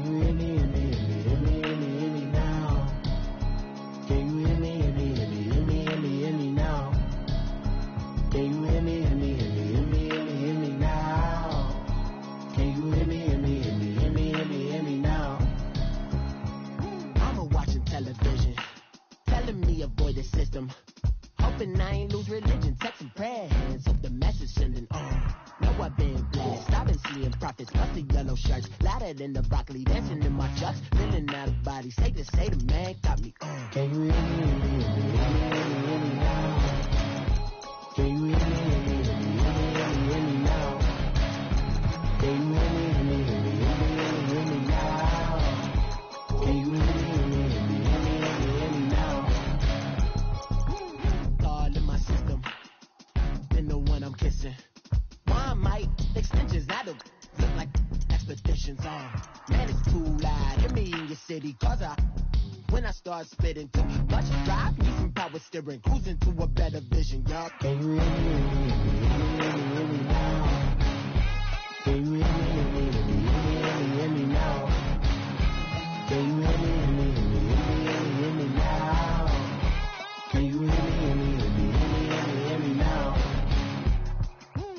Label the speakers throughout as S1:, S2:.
S1: Can you hear me, hear me, hear me, hear me, hear me now? Can you hear me, hear me, hear me, hear me, hear me, hear me now? Can you hear me, hear me, hear me, hear me, hear me, hear me now? Can you hear me, hear me, hear me, hear me, hear me, hear me now?
S2: I'm watching television, telling me avoid the system. Hoping I ain't lose religion, texting prayer hands, hope the message sending on. Know I've been blessed, I've been seeing prophets, busty yellow shirts, louder than the broccoli, dancing in my chucks, feeling out of body, hate to say the man got me on.
S1: Can you hear me, hear me, hear me, hear me, hear me now? Can you hear me, hear me, hear me, hear me, hear me, hear me now? Can you hear me, hear me, hear me, hear me, hear me, hear me now? Can you hear me, hear me, hear me, hear me, hear me, hear me now?
S2: God in my system, been the one I'm kissing. One might extensions, I don't look like expeditions on. Man, it's too loud, hear me in your city, cause when I start spitting too much drive, need some power steering, cruising to a better vision, y'all.
S1: Can you hear me, hear me, hear me, hear me, hear me now? Can you hear me, hear me, hear me, hear me, hear me, hear me now? Can you hear me, hear me, hear me, hear me, hear me, hear me now? Can you hear me, hear me, hear me, hear me, hear me, hear me now?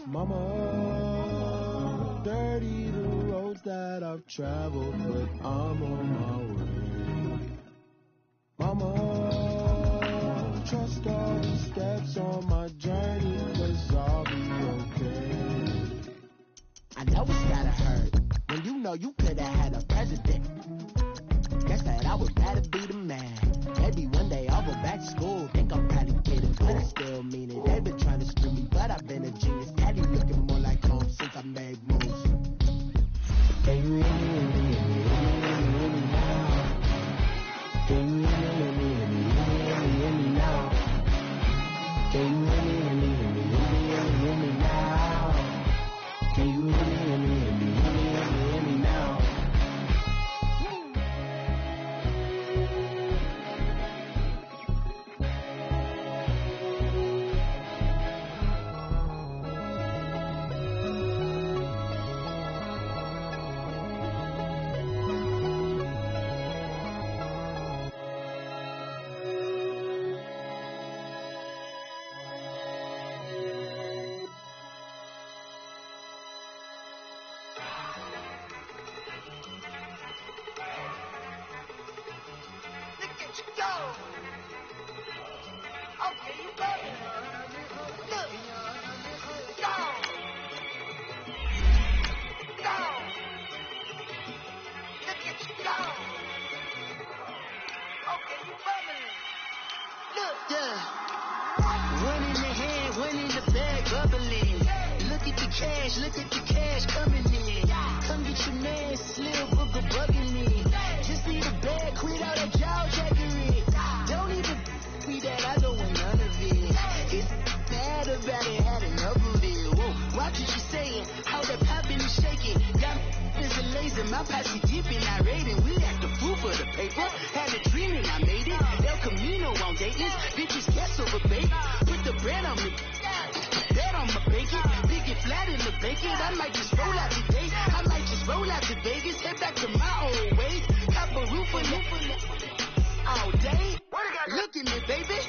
S3: Mama, dirty the roads that I've traveled, but I'm on my way. Mama, trust all the steps on my journey, 'cause I'll be okay.
S2: I know it's gotta hurt when you know you could've had a president. Guess that I would rather be the man. Maybe one day I'll go back to school, think I'm probably kidding, but I still mean it. They've been trying to screw me, but I've been a genius. Daddy looking more like home since I made moves.
S1: Can you hear me, hear me, hear me, hear me, hear me now? Can you hear me, hear me, hear me, hear me, hear me, hear me now? Can you hear me, hear me, hear me, hear me, hear me, hear me now? Can you hear me, hear me, hear me, hear me, hear me, hear me now?
S2: Look at the cash coming in. Come get your man, Slim Booker bugging me. Just need a bag, quit all that jaw jackery. Don't even me that, I don't want none of it. It's bad about it, had enough of it. Whoa, watch what you saying, how that poppin' and shaking. Got me a laser, my posse dipping, I raiding. We act the fool for the paper. Had a dream and I made it. El Camino on Dayton's, bitches guess over baby. Put the bread on me. Bet on my bacon, big it flat in the bacon. I might just roll out today. I might just roll out to Vegas, head back to my old ways. Cop a roof on it all day. Look at me, baby.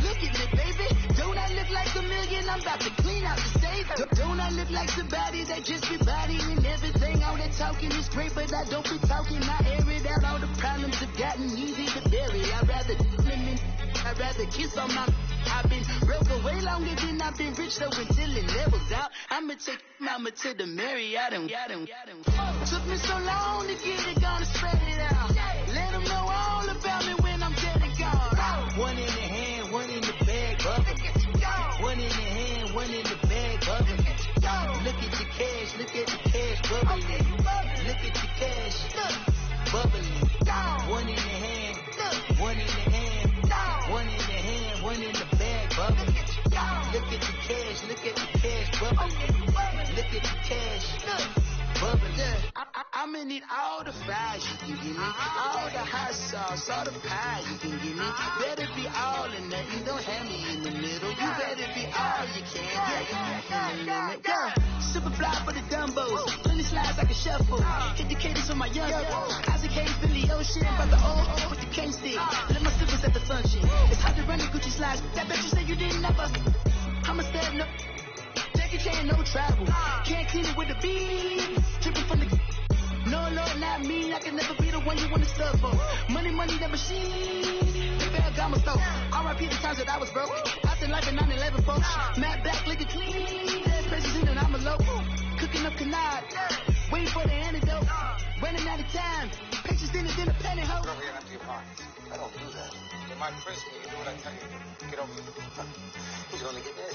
S2: Look at me, baby. Don't I look like a million? I'm about to clean out the safe. Don't I look like somebody that just be bodying everything? All that talking is great, but I don't be talking. I air it out. All the problems have gotten easy to bury. I'd rather kiss on my. I've been broke way longer than I've been rich, so until it levels out, I'ma take mama to the Marriott and got him. Took me so long to get it, gonna spread it out. Let them know all about me when I'm dead and gone. One in the hand, one in the bag, bubbling. One in the hand, one in the bag, bubbling. Look at the cash, bubbling. Look at the cash, bubbling. One in the hand, one in the hand, one in the hand, one in the bag, bubbling. Look at the cash, bubbling. Look at the cash, bubbling. I'ma need all the fries you can give me, all the hot sauce, all the pie you can give me. Better be all or nothing, don't have me in the middle. You better be all you can. Yeah. Super fly for the Dumbos, plenty slides like a shuffle. Hit the cadence on my young Isaac Hayes, Billy Ocean, about the old with the cane stick. Let my slippers at the function. It's hard to run the Gucci slides. That bet you say you didn't never. I'm a step no. Jackie Chan, no travel. Can't clean it with the beat. Dripping from the. No, Lord, not me. I can never be the one you want to sub for. Money, the machine. The Ferragamo store. R.I.P. the times that I was broke. I said life in 9/11, folks. Matte black, looking clean. Dead president and I'm a local. Cooking up canard. Waiting for the antidote. Running out of time. Pictures in it in a penny hole.
S4: Get over here and empty your pockets. I don't do that. You might frisk me. You do what I tell you. Get over here. You're gonna get that.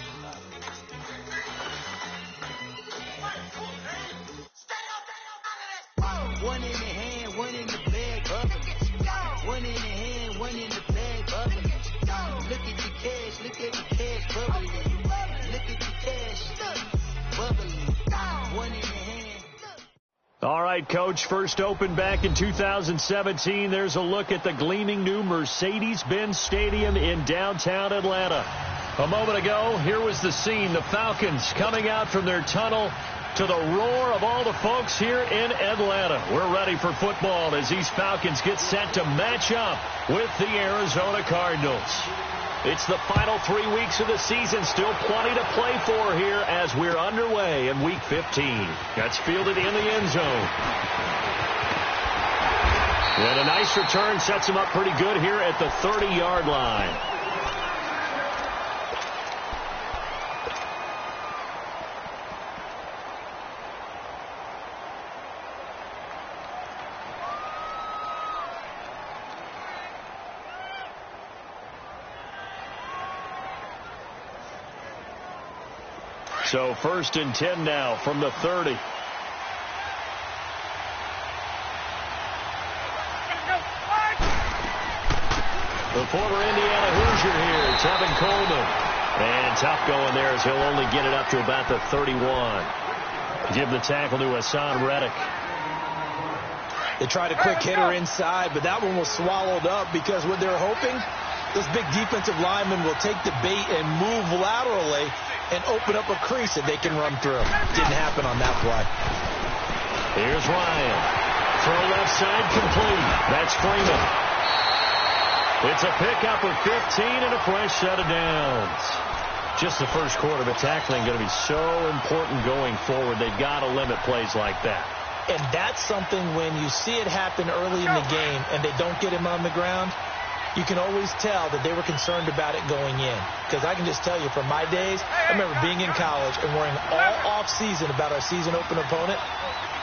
S2: One in the hand, one in the bag, bubbling. One in the hand, one in the bag, bubbling. Look at the cash, bubbling. Look at the cash, bubbling. One in the hand.
S5: All right, Coach, first opened back in 2017. There's a look at the gleaming new Mercedes-Benz Stadium in downtown Atlanta. A moment ago, here was the scene. The Falcons coming out from their tunnel to the roar of all the folks here in Atlanta. We're ready for football as these Falcons get set to match up with the Arizona Cardinals. It's the final 3 weeks of the season. Still plenty to play for here as we're underway in Week 15. That's fielded in the end zone. And a nice return sets him up pretty good here at the 30-yard line. So 1st and 10 now from the 30. The former Indiana Hoosier here, Tevin Coleman. And tough going there as he'll only get it up to about the 31. Give the tackle to Hassan Reddick.
S6: They tried a quick hitter inside, but that one was swallowed up because what they're hoping, those big defensive linemen will take the bait and move laterally and open up a crease that they can run through. Didn't happen on that play.
S5: Here's Ryan. Throw left side complete. That's Freeman. It's a pickup of 15 and a fresh set of downs. Just the first quarter, but tackling going to be so important going forward. They've got to limit plays like that.
S6: And that's something when you see it happen early in the game and they don't get him on the ground, you can always tell that they were concerned about it going in. Because I can just tell you from my days, I remember being in college and worrying all off-season about our season open opponent,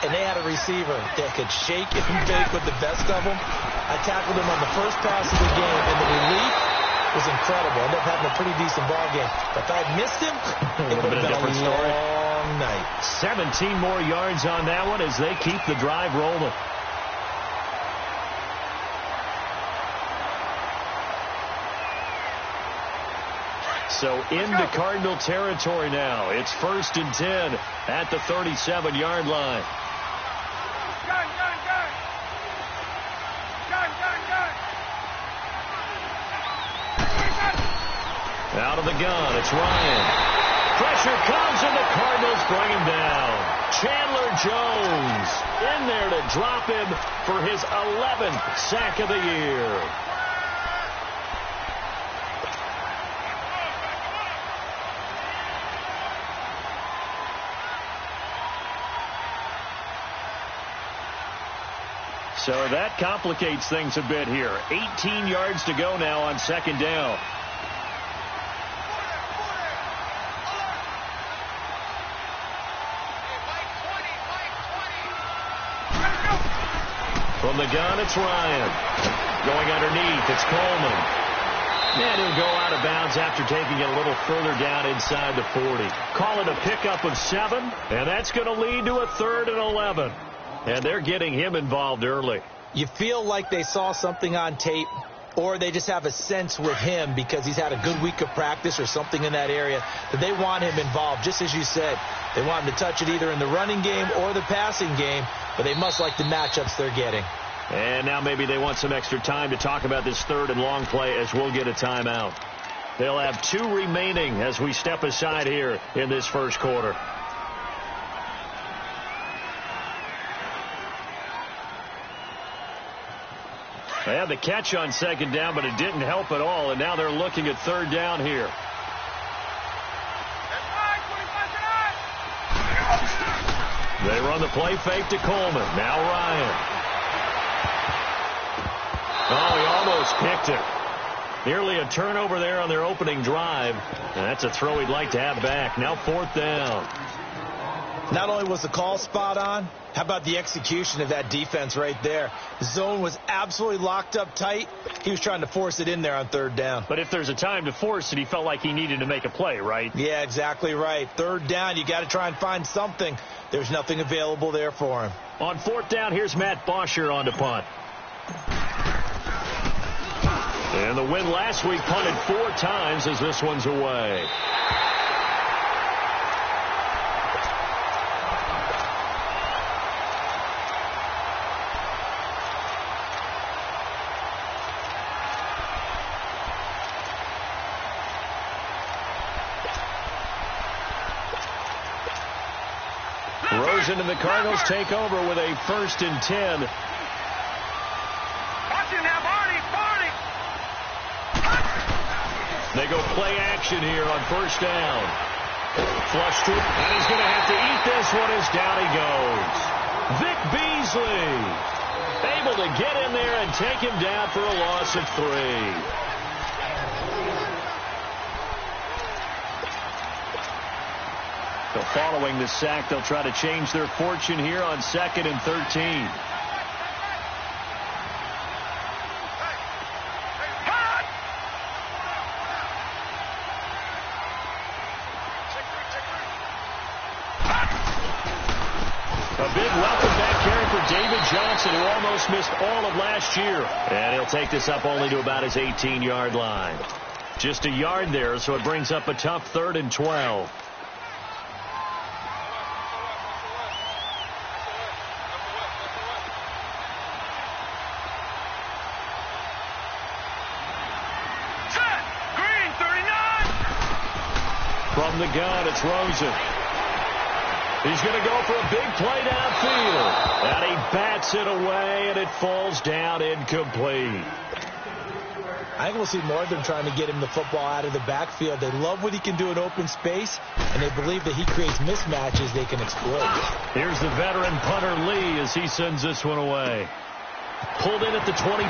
S6: and they had a receiver that could shake and bake with the best of them. I tackled him on the first pass of the game, and the relief was incredible. I ended up having a pretty decent ball game. But if I had missed him, it would have been a long night.
S5: 17 more yards on that one as they keep the drive rolling. So into Cardinal territory now. It's 1st and 10 at the 37-yard line. Out of the gun, it's Ryan. Pressure comes and the Cardinals bring him down. Chandler Jones in there to drop him for his 11th sack of the year. So that complicates things a bit here. 18 yards to go now on 2nd down. From the gun, it's Ryan. Going underneath, it's Coleman. And he'll go out of bounds after taking it a little further down inside the 40. Call it a pickup of 7, and that's going to lead to a 3rd and 11. And they're getting him involved early.
S6: You feel like they saw something on tape, or they just have a sense with him because he's had a good week of practice or something in that area that they want him involved. Just as you said, they want him to touch it either in the running game or the passing game, but they must like the matchups they're getting.
S5: And now maybe they want some extra time to talk about this 3rd and long play as we'll get a timeout. They'll have 2 remaining as we step aside here in this first quarter. They had the catch on second down, but it didn't help at all, and now they're looking at third down here. They run the play fake to Coleman. Now Ryan. Oh, he almost picked it. Nearly a turnover there on their opening drive. And that's a throw he'd like to have back. Now fourth down.
S6: Not only was the call spot on, how about the execution of that defense right there? The zone was absolutely locked up tight. He was trying to force it in there on third down.
S5: But if there's a time to force it, he felt like he needed to make a play, right?
S6: Yeah, exactly right. Third down, you got to try and find something. There's nothing available there for him.
S5: On fourth down, here's Matt Bosher on to punt. And the win last week punted 4 times as this one's away. Rosen and the Cardinals take over with a 1st and 10.
S7: Watch it now, Barney.
S5: They go play action here on first down. Flush to it, and he's going to have to eat this one as down he goes. Vic Beasley able to get in there and take him down for a loss of 3. So following the sack, they'll try to change their fortune here on 2nd and 13. A big welcome back here for David Johnson, who almost missed all of last year. And he'll take this up only to about his 18-yard line. Just a yard there, so it brings up a tough 3rd and 12. From the gun, it's Rosen. He's going to go for a big play downfield. And he bats it away, and it falls down incomplete.
S6: I think we'll see more of them trying to get him the football out of the backfield. They love what he can do in open space, and they believe that he creates mismatches they can exploit.
S5: Here's the veteran punter Lee as he sends this one away. Pulled in at the 24.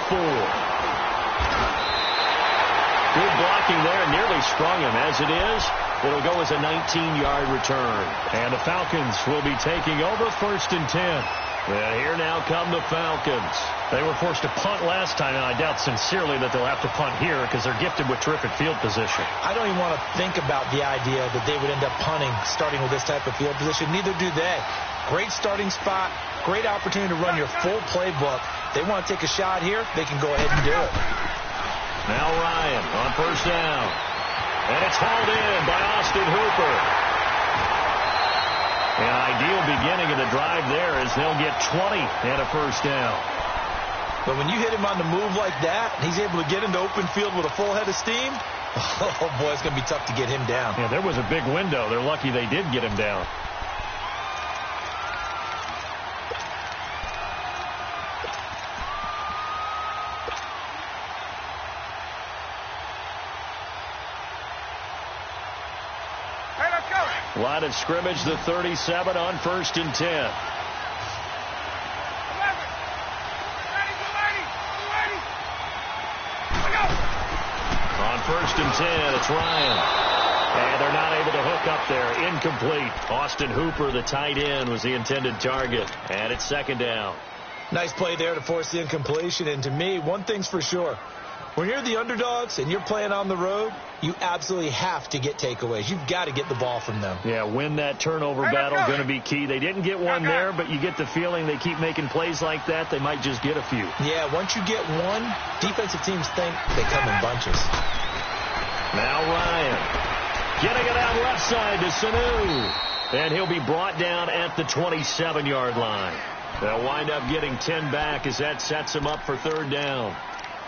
S5: Good blocking there, nearly sprung him. As it is, it'll go as a 19-yard return. And the Falcons will be taking over 1st and 10. And here now come the Falcons. They were forced to punt last time, and I doubt sincerely that they'll have to punt here because they're gifted with terrific field position.
S6: I don't even want to think about the idea that they would end up punting starting with this type of field position. Neither do they. Great starting spot, great opportunity to run your full playbook. They want to take a shot here, they can go ahead and do it.
S5: Now Ryan on first down. And it's hauled in by Austin Hooper. An ideal beginning of the drive there as they'll get 20 and a first down.
S6: But when you hit him on the move like that, he's able to get into open field with a full head of steam, oh boy, it's going to be tough to get him down.
S5: Yeah, there was a big window. They're lucky they did get him down. Line of scrimmage, the 37 on 1st and 10. On 1st and 10, it's Ryan. And they're not able to hook up there. Incomplete. Austin Hooper, the tight end, was the intended target. And it's 2nd down.
S6: Nice play there to force the incompletion. And to me, one thing's for sure. When you're the underdogs and you're playing on the road, you absolutely have to get takeaways. You've got to get the ball from them.
S5: Yeah, win that turnover battle, going to be key. They didn't get one there, but you get the feeling they keep making plays like that, they might just get a few.
S6: Yeah, once you get one, defensive teams think they come in bunches.
S5: Now Ryan getting it out left side to Sanu. And he'll be brought down at the 27-yard line. They'll wind up getting 10 back as that sets him up for 3rd down.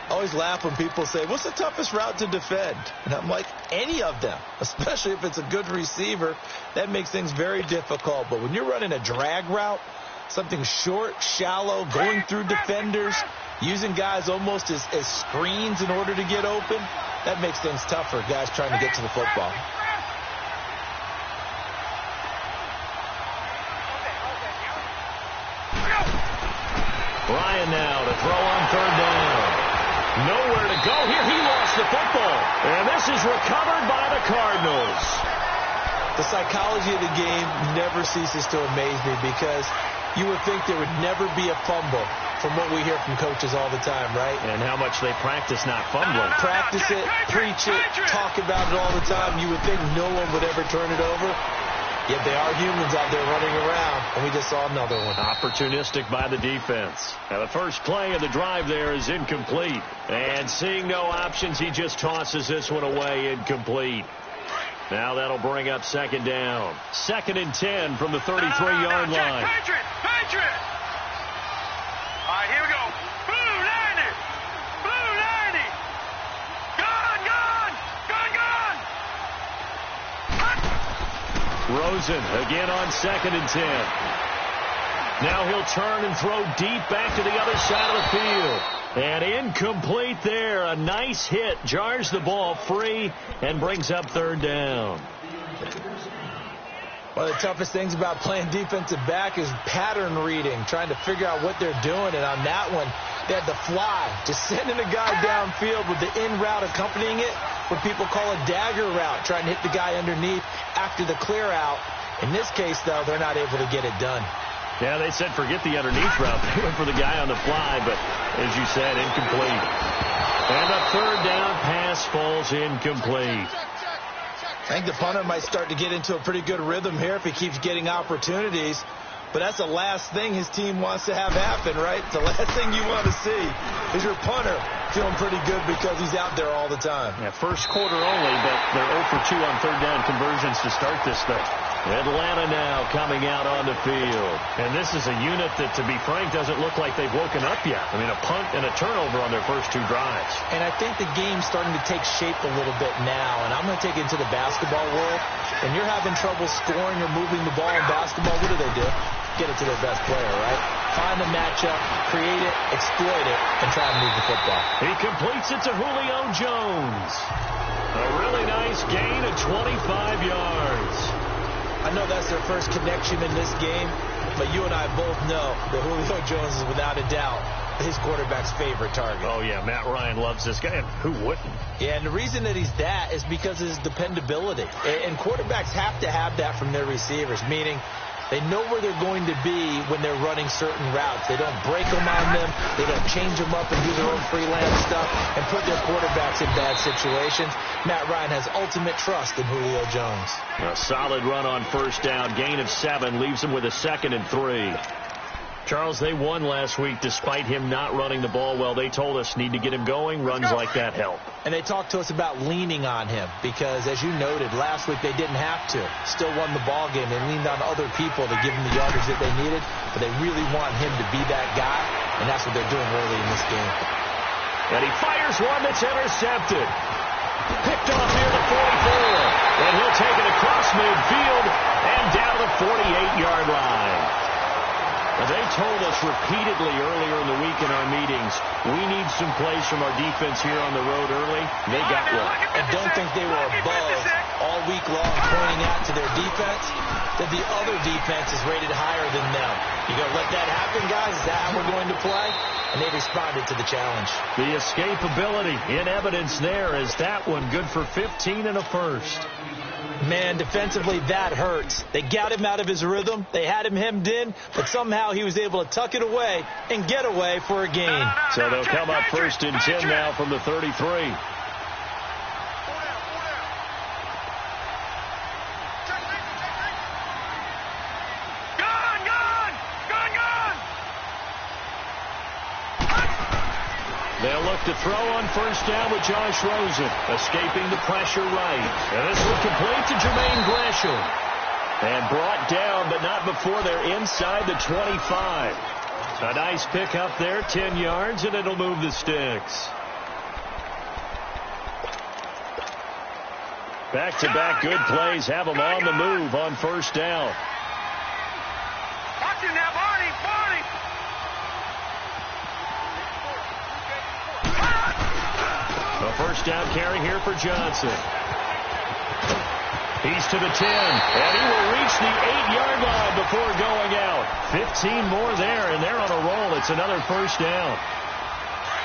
S6: I always laugh when people say, what's the toughest route to defend? And I'm like, any of them, especially if it's a good receiver. That makes things very difficult. But when you're running a drag route, Something short, shallow, going through defenders, using guys almost as screens in order to get open. That makes things tough for guys trying to get to the football.
S5: Ryan now to throw on third down. Nowhere to go here. He lost the football. And this is recovered by the Cardinals.
S6: The psychology of the game never ceases to amaze me because you would think there would never be a fumble from what we hear from coaches all the time, right?
S5: And how much they practice not fumbling.
S6: Practice it, preach it, talk about it all the time. You would think no one would ever turn it over. Yet they are humans out there running around, and we just saw another one.
S5: Opportunistic by the defense. Now the first play of the drive there is incomplete. And seeing no options, he just tosses this one away, incomplete. Now that'll bring up second down. 2nd and 10 from the 33-yard line.
S7: Patriot! All right, here we go. Blue 90! Blue 90! Gone!
S5: Rosen again on 2nd and 10. Now he'll turn and throw deep back to the other side of the field. And incomplete there. A nice hit. Jars the ball free and brings up third down.
S6: One of the toughest things about playing defensive back is pattern reading, trying to figure out what they're doing. And on that one, they had the fly, just sending a guy downfield with the in route accompanying it, what people call a dagger route, trying to hit the guy underneath after the clear out. In this case, though, they're not able to get it done.
S5: Yeah, they said forget the underneath route. They went for the guy on the fly, but as you said, incomplete. And a third down pass falls incomplete.
S6: I think the punter might start to get into a pretty good rhythm here if he keeps getting opportunities. But that's the last thing his team wants to have happen, right? The last thing you want to see is your punter feeling pretty good because he's out there all the time.
S5: Yeah, first quarter only, but they're 0 for 2 on third down conversions to start this thing. Atlanta now coming out on the field. And this is a unit that, to be frank, doesn't look like they've woken up yet. I mean, a punt and a turnover on their first 2 drives.
S6: And I think the game's starting to take shape a little bit now. And I'm going to take it into the basketball world. When you're having trouble scoring or moving the ball in basketball, what do? Get it to their best player, right? Find a matchup, create it, exploit it, and try and move the football.
S5: He completes it to Julio Jones. A really nice gain of 25 yards.
S6: I know that's their first connection in this game, but you and I both know that Julio Jones is without a doubt his quarterback's favorite target.
S5: Oh, yeah, Matt Ryan loves this guy, and who wouldn't?
S6: Yeah, and the reason that he's that is because of his dependability. And quarterbacks have to have that from their receivers, meaning they know where they're going to be when they're running certain routes. They don't break them on them. They don't change them up and do their own freelance stuff and put their quarterbacks in bad situations. Matt Ryan has ultimate trust in Julio Jones.
S5: A solid run on first down. Gain of 7 leaves him with a 2nd and 3. Charles, they won last week despite him not running the ball well. They told us need to get him going. Runs like that help.
S6: And they talked to us about leaning on him because, as you noted, last week they didn't have to. Still won the ball game. They leaned on other people to give them the yardage that they needed, but they really want him to be that guy, and that's what they're doing early in this game.
S5: And he fires one that's intercepted. Picked off near the 44. And he'll take it across midfield and down to the 48-yard line. They told us repeatedly earlier in the week in our meetings, we need some plays from our defense here on the road early. They got one.
S6: And don't think they were above all week long pointing out to their defense that the other defense is rated higher than them. You going to let that happen, guys? Is that how we're going to play? And they responded to the challenge.
S5: The escapability in evidence there is that one good for 15 and a first.
S6: Man, defensively, that hurts. They got him out of his rhythm. They had him hemmed in, but somehow he was able to tuck it away and get away for a gain.
S5: So they'll come up 1st and 10 now from the 33. They'll look to throw on first down with Josh Rosen, escaping the pressure right. And this will complete to Jermaine Gresham. And brought down, but not before they're inside the 25. A nice pick up there, 10 yards, and it'll move the sticks. Back-to-back good plays have them on the move on first down.
S7: Watch it now, Barney.
S5: first down carry here for Johnson. He's to the 10, and he will reach the 8-yard line before going out. 15 more there, and they're on a roll. It's another first down.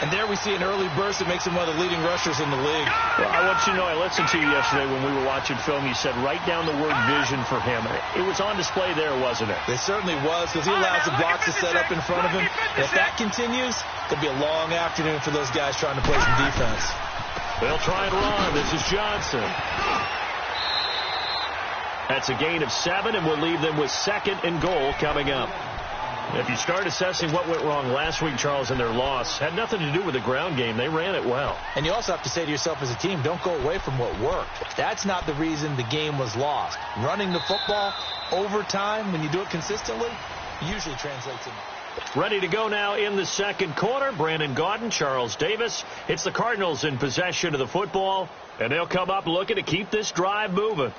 S6: And there we see an early burst that makes him one of the leading rushers in the league.
S5: Well, I want you to know, I listened to you yesterday when we were watching film. You said write down the word vision for him. It was on display there, wasn't it?
S6: It certainly was, because he allows the blocks to set up in front of him. And if that continues, it'll be a long afternoon for those guys trying to play some defense.
S5: They'll try and run. This is Johnson. That's a gain of 7, and we'll leave them with 2nd and goal coming up. If you start assessing what went wrong last week, Charles, in their loss, had nothing to do with the ground game. They ran it well.
S6: And you also have to say to yourself as a team, don't go away from what worked. That's not the reason the game was lost. Running the football over time, when you do it consistently, usually translates in.
S5: Ready to go now in the second quarter. Brandon Gaudin, Charles Davis. It's the Cardinals in possession of the football, and they'll come up looking to keep this drive moving.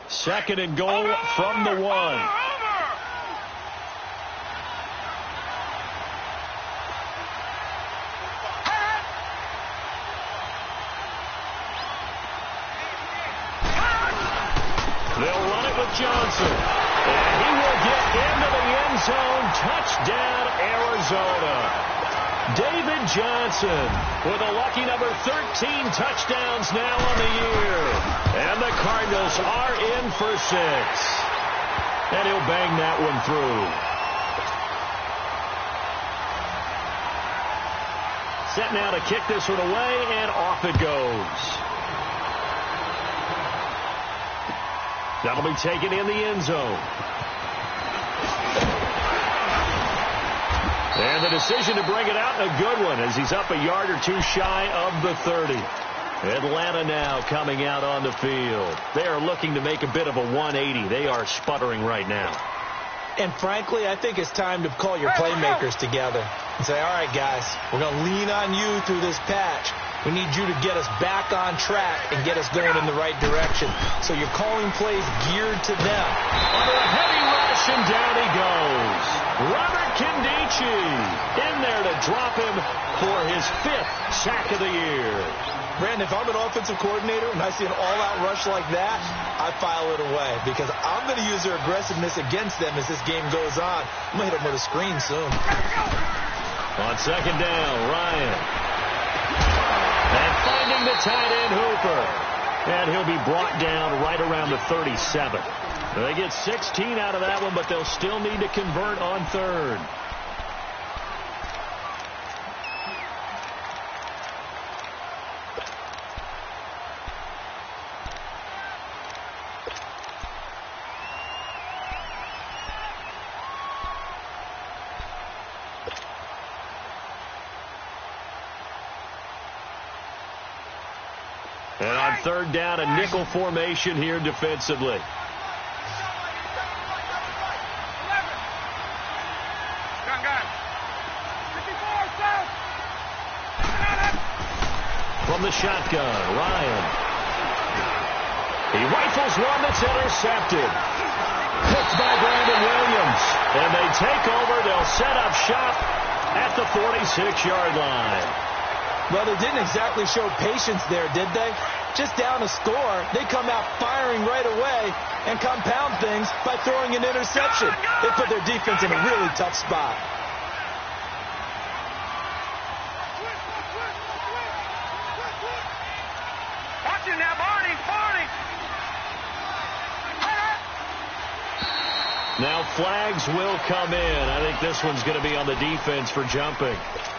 S5: Second and goal from the 1. They'll run it with Johnson. And he will get into the end zone. Touchdown, Arizona. David Johnson with a lucky number 13 touchdowns now on the year. And the Cardinals are in for 6. And he'll bang that one through. Set now to kick this one away, and off it goes. That'll be taken in the end zone. And the decision to bring it out, a good one, as he's up a yard or two shy of the 30. Atlanta now coming out on the field. They are looking to make a bit of a 180. They are sputtering right now.
S6: And frankly, I think it's time to call your playmakers together and say, all right, guys, we're going to lean on you through this patch. We need you to get us back on track and get us going in the right direction. So you're calling plays geared to them.
S5: Under a heavy rush, and down he goes. Robert Kindici in there to drop him for his 5th sack of the year.
S6: Brandon, if I'm an offensive coordinator and I see an all-out rush like that, I file it away because I'm going to use their aggressiveness against them as this game goes on. I'm going to hit them with a screen soon.
S5: On second down, Ryan. And finding the tight end, Hooper. And he'll be brought down right around the 37. They get 16 out of that one, but they'll still need to convert on third. And on third down, a nickel formation here defensively. From the shotgun, Ryan. He rifles one that's intercepted. Picked by Brandon Williams. And they take over. They'll set up shop at the 46-yard line.
S6: Well, they didn't exactly show patience there, did they? Just down a score, they come out firing right away and compound things by throwing an interception. They put their defense in a really tough spot.
S5: Now flags will come in. I think this one's going to be on the defense for jumping.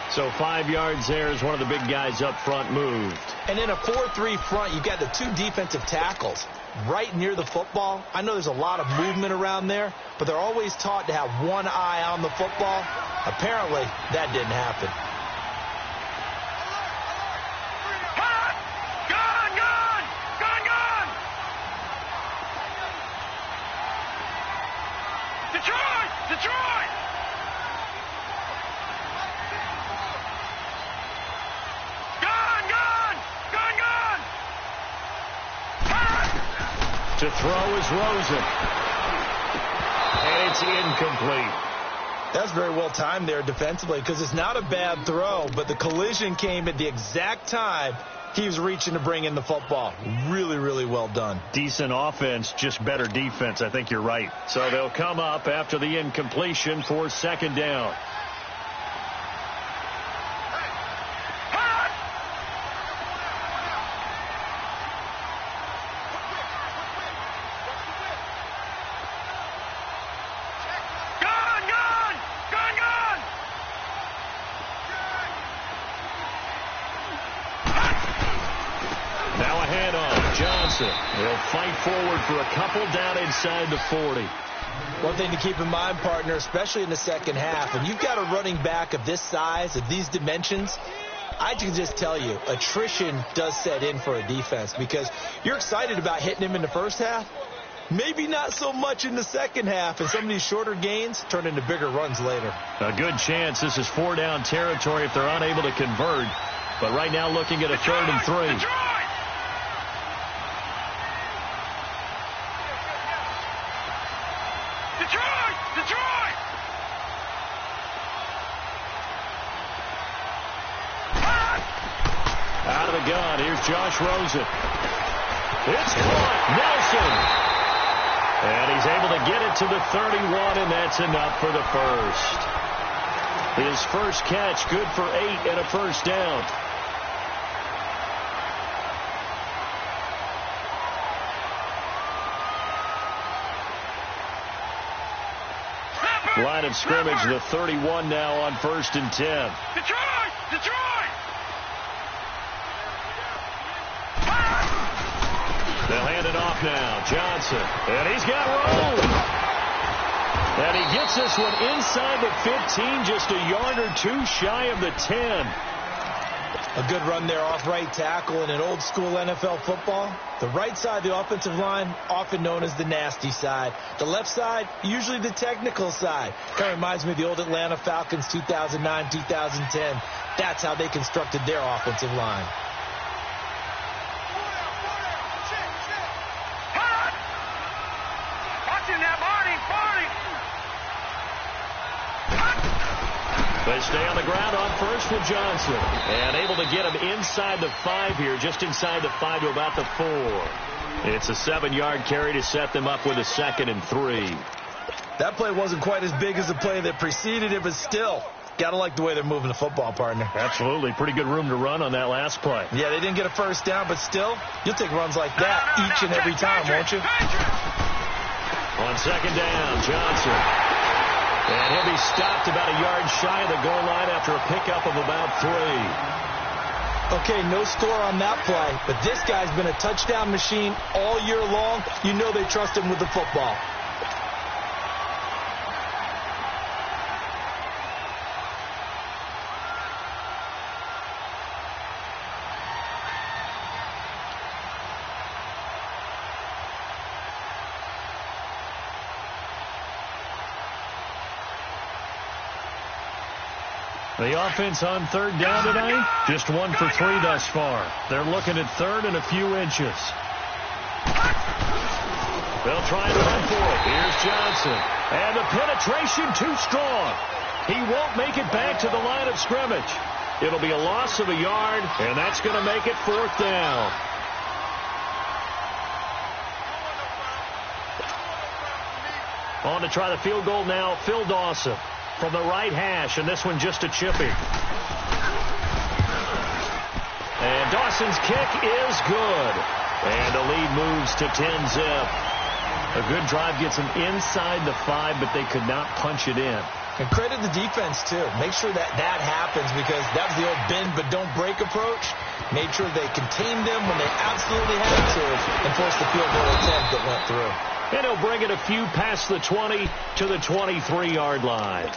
S5: So 5 yards there as one of the big guys up front moved.
S6: And in a 4-3 front, you've got the 2 defensive tackles right near the football. I know there's a lot of movement around there, but they're always taught to have one eye on the football. Apparently, that didn't happen.
S5: To throw is Rosen. And it's incomplete.
S6: That's very well timed there defensively because it's not a bad throw, but the collision came at the exact time he was reaching to bring in the football. Really, really well done.
S5: Decent offense, just better defense. I think you're right. So they'll come up after the incompletion for second down. They'll fight forward for a couple down inside the 40.
S6: One thing to keep in mind, partner, especially in the second half, when you've got a running back of this size, of these dimensions, I can just tell you, attrition does set in for a defense because you're excited about hitting him in the first half. Maybe not so much in the second half, and some of these shorter gains turn into bigger runs later.
S5: A good chance this is 4-down territory if they're unable to convert. But right now looking at a 3rd and 3. Out of the gun, here's Josh Rosen. It's caught, Nelson. And he's able to get it to the 31, and that's enough for the first. His first catch, good for 8 and a first down. Line of scrimmage, the 31 now on 1st and 10.
S7: Detroit!
S5: They'll hand it off now. Johnson. And he's got room. And he gets this one inside the 15, just a yard or two shy of the 10.
S6: A good run there off right tackle in an old school NFL football. The right side of the offensive line, often known as the nasty side. The left side, usually the technical side. Kind of reminds me of the old Atlanta Falcons 2009, 2010. That's how they constructed their offensive line.
S5: They stay on the ground on first with Johnson. And able to get him inside the 5 here, just inside the 5 to about the 4. It's a 7-yard carry to set them up with a 2nd and 3.
S6: That play wasn't quite as big as the play that preceded it, but still, got to like the way they're moving the football, partner.
S5: Absolutely. Pretty good room to run on that last play.
S6: Yeah, they didn't get a first down, but still, you'll take runs like that each and every time, won't you?
S5: On second down, Johnson. And he'll be stopped about a yard shy of the goal line after a pickup of about 3.
S6: Okay, no score on that play, but this guy's been a touchdown machine all year long. You know they trust him with the football.
S5: The offense on 3rd down tonight, just 1 for 3 thus far. They're looking at 3rd and a few inches. They'll try and run for it. Here's Johnson. And the penetration too strong. He won't make it back to the line of scrimmage. It'll be a loss of a yard, and that's going to make it 4th down. On to try the field goal now, Phil Dawson. From the right hash, and this one just a chippy. And Dawson's kick is good. And the lead moves to 10-zip. A good drive gets them inside the 5, but they could not punch it in.
S6: And credit the defense, too. Make sure that happens because that was the old bend but don't break approach. Made sure they contained them when they absolutely had to and forced the field goal attempt that went through.
S5: And he'll bring it a few past the 20 to the 23-yard line.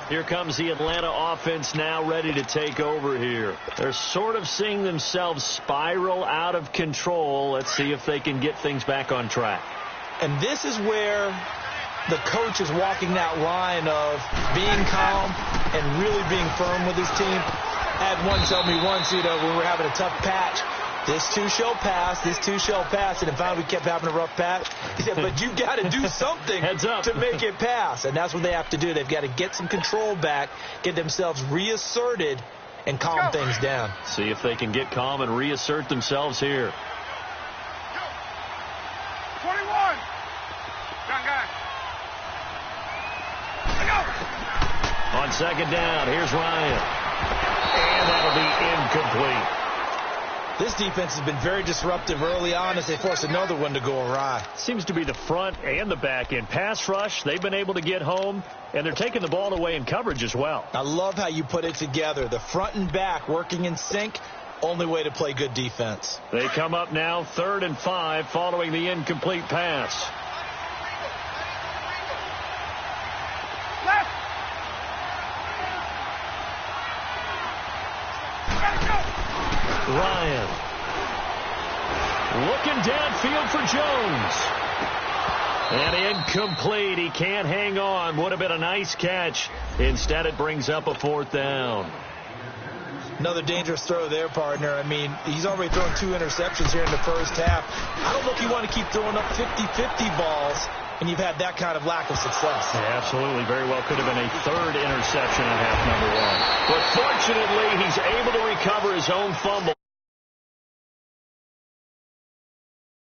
S5: Here comes the Atlanta offense now ready to take over here. They're sort of seeing themselves spiral out of control. Let's see if they can get things back on track.
S6: And this is where the coach is walking that line of being calm and really being firm with his team. I had one tell me once, when we were having a tough patch, This too shall pass. This too shall pass. And finally, we kept having a rough pass. He said, but you got to do something to make it pass. And that's what they have to do. They've got to get some control back, get themselves reasserted, and calm things down.
S5: See if they can get calm and reassert themselves here.
S7: 21. Young guy.
S5: On second down, here's Ryan. And that'll be incomplete.
S6: This defense has been very disruptive early on as they force another one to go awry.
S5: Seems to be the front and the back end. Pass rush, they've been able to get home, and they're taking the ball away in coverage as well.
S6: I love how you put it together. The front and back working in sync, only way to play good defense.
S5: They come up now 3rd and 5 following the incomplete pass. Ryan looking downfield for Jones. And incomplete. He can't hang on. Would have been a nice catch. Instead, it brings up a 4th down.
S6: Another dangerous throw there, partner. I mean, he's already thrown 2 interceptions here in the first half. I don't know if you want to keep throwing up 50-50 balls and you've had that kind of lack of success.
S5: Yeah, absolutely. Very well could have been a 3rd interception in half number 1. But fortunately, he's able to recover his own fumble.